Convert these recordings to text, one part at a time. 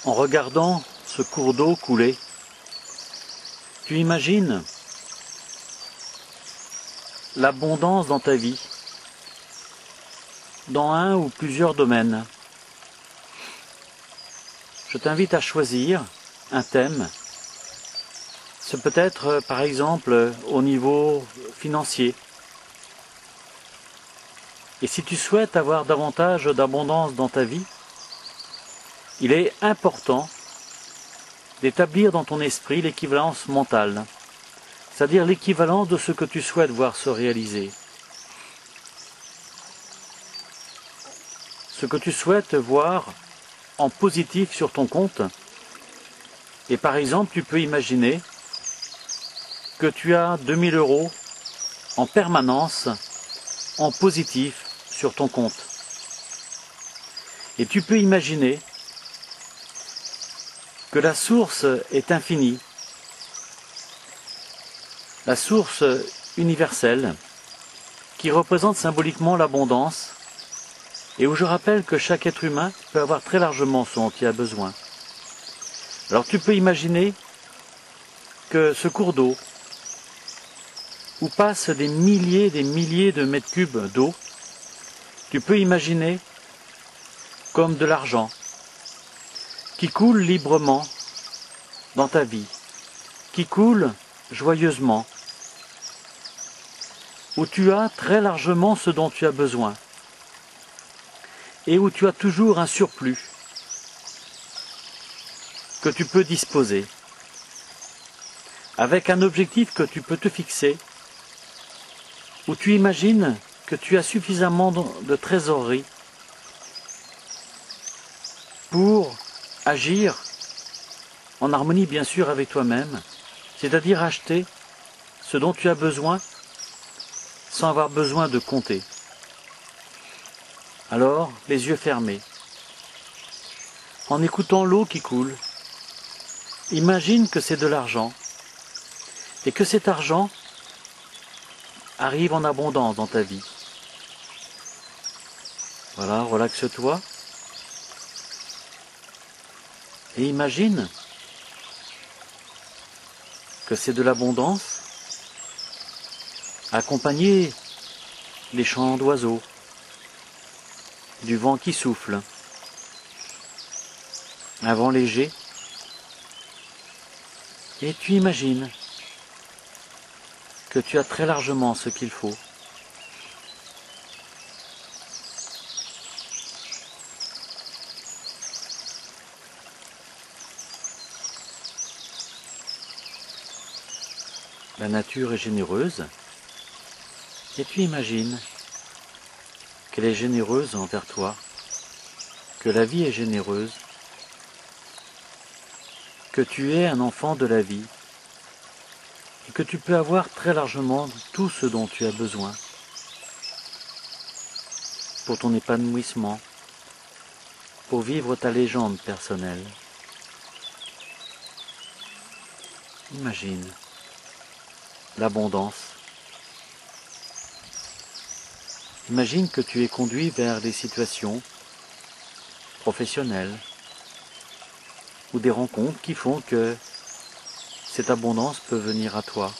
En regardant ce cours d'eau couler, tu imagines l'abondance dans ta vie, dans un ou plusieurs domaines. Je t'invite à choisir un thème. Ce peut être par exemple au niveau financier. Et si tu souhaites avoir davantage d'abondance dans ta vie, il est important d'établir dans ton esprit l'équivalence mentale, c'est-à-dire l'équivalence de ce que tu souhaites voir se réaliser. Ce que tu souhaites voir en positif sur ton compte. Et par exemple, tu peux imaginer que tu as 2000 € en permanence en positif sur ton compte. Et tu peux imaginer que la source est infinie, la source universelle qui représente symboliquement l'abondance et où je rappelle que chaque être humain peut avoir très largement ce dont il a besoin. Alors tu peux imaginer que ce cours d'eau, où passent des milliers de mètres cubes d'eau, tu peux imaginer comme de l'argent qui coule librement dans ta vie, qui coule joyeusement, où tu as très largement ce dont tu as besoin et où tu as toujours un surplus que tu peux disposer, avec un objectif que tu peux te fixer, où tu imagines que tu as suffisamment de trésorerie pour agir en harmonie bien sûr avec toi-même, c'est-à-dire acheter ce dont tu as besoin sans avoir besoin de compter. Alors, les yeux fermés, en écoutant l'eau qui coule, imagine que c'est de l'argent et que cet argent arrive en abondance dans ta vie. Voilà, relaxe-toi et imagine que c'est de l'abondance accompagné des chants d'oiseaux, du vent qui souffle, un vent léger, et tu imagines que tu as très largement ce qu'il faut. La nature est généreuse, et tu imagines qu'elle est généreuse envers toi, que la vie est généreuse, que tu es un enfant de la vie, et que tu peux avoir très largement tout ce dont tu as besoin pour ton épanouissement, pour vivre ta légende personnelle. Imagine l'abondance. Imagine que tu es conduit vers des situations professionnelles ou des rencontres qui font que cette abondance peut venir à toi.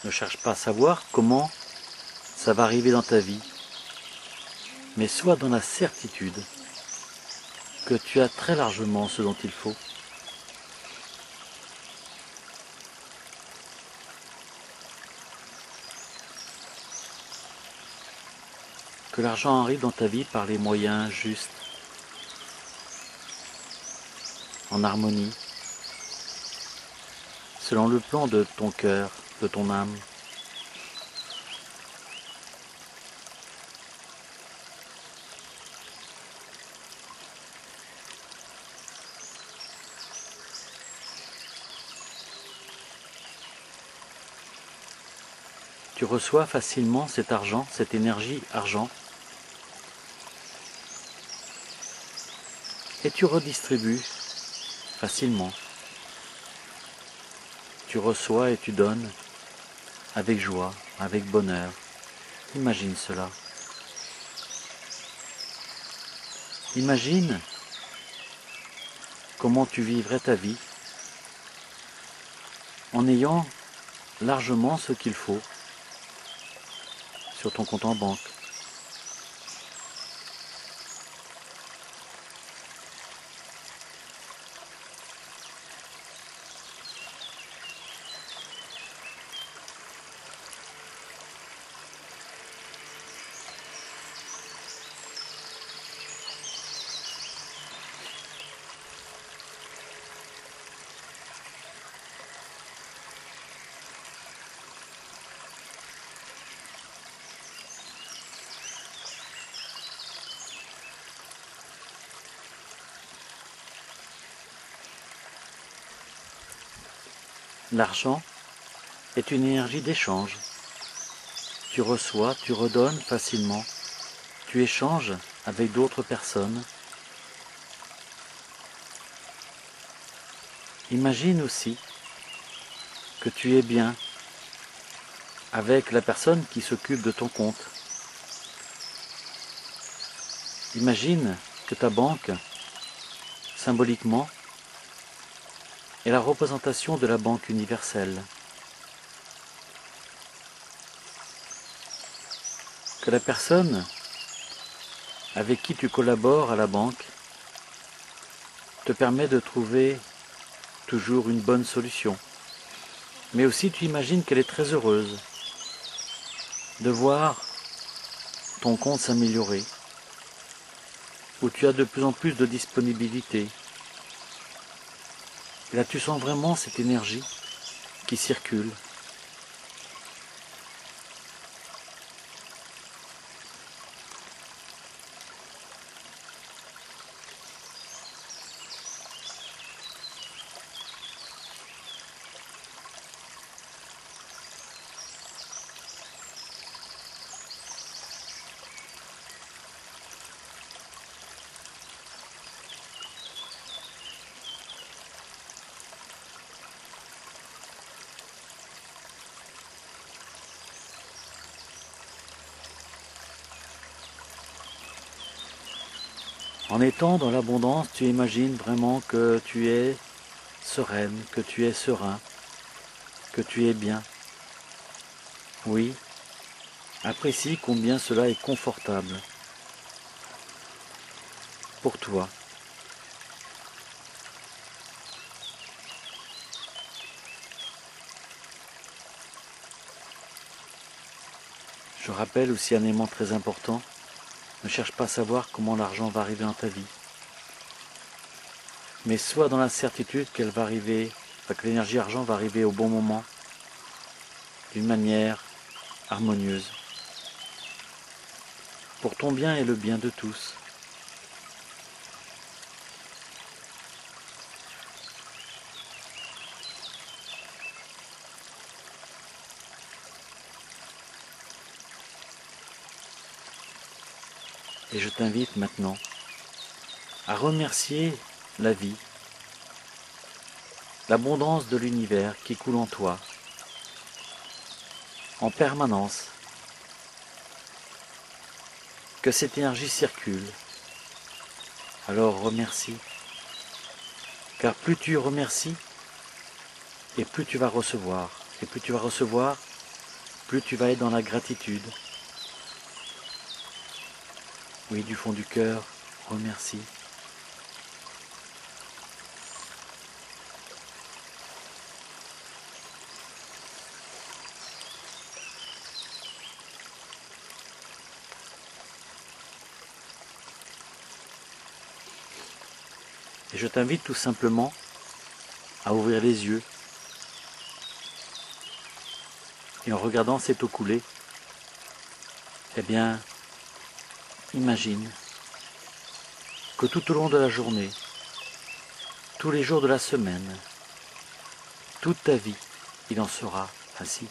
Ne cherche pas à savoir comment ça va arriver dans ta vie, mais sois dans la certitude que tu as très largement ce dont il faut. Que l'argent arrive dans ta vie par les moyens justes, en harmonie, selon le plan de ton cœur, de ton âme. Tu tu reçois facilement cet argent, cette énergie argent, et tu redistribues facilement. Tu reçois et tu donnes avec joie, avec bonheur. Imagine cela. Imagine comment tu vivrais ta vie en ayant largement ce qu'il faut sur ton compte en banque. L'argent est une énergie d'échange. Tu reçois, tu redonnes facilement, tu échanges avec d'autres personnes. Imagine aussi que tu es bien avec la personne qui s'occupe de ton compte. Imagine que ta banque, symboliquement, est la représentation de la banque universelle. Que la personne avec qui tu collabores à la banque te permet de trouver toujours une bonne solution. Mais aussi tu imagines qu'elle est très heureuse de voir ton compte s'améliorer, où tu as de plus en plus de disponibilité. Et là tu sens vraiment cette énergie qui circule. En étant dans l'abondance, tu imagines vraiment que tu es sereine, que tu es serein, que tu es bien. Oui, apprécie combien cela est confortable pour toi. Je rappelle aussi un élément très important, ne cherche pas à savoir comment l'argent va arriver dans ta vie. Mais sois dans la certitude qu'elle va arriver, que l'énergie argent va arriver au bon moment, d'une manière harmonieuse, pour ton bien et le bien de tous. Et je t'invite maintenant à remercier la vie, l'abondance de l'univers qui coule en toi, en permanence, que cette énergie circule. Alors remercie, car plus tu remercies, et plus tu vas recevoir. Et plus tu vas recevoir, plus tu vas être dans la gratitude. Oui, du fond du cœur, remercie. Et je t'invite tout simplement à ouvrir les yeux et en regardant cette eau couler, eh bien, imagine que tout au long de la journée, tous les jours de la semaine, toute ta vie, il en sera ainsi.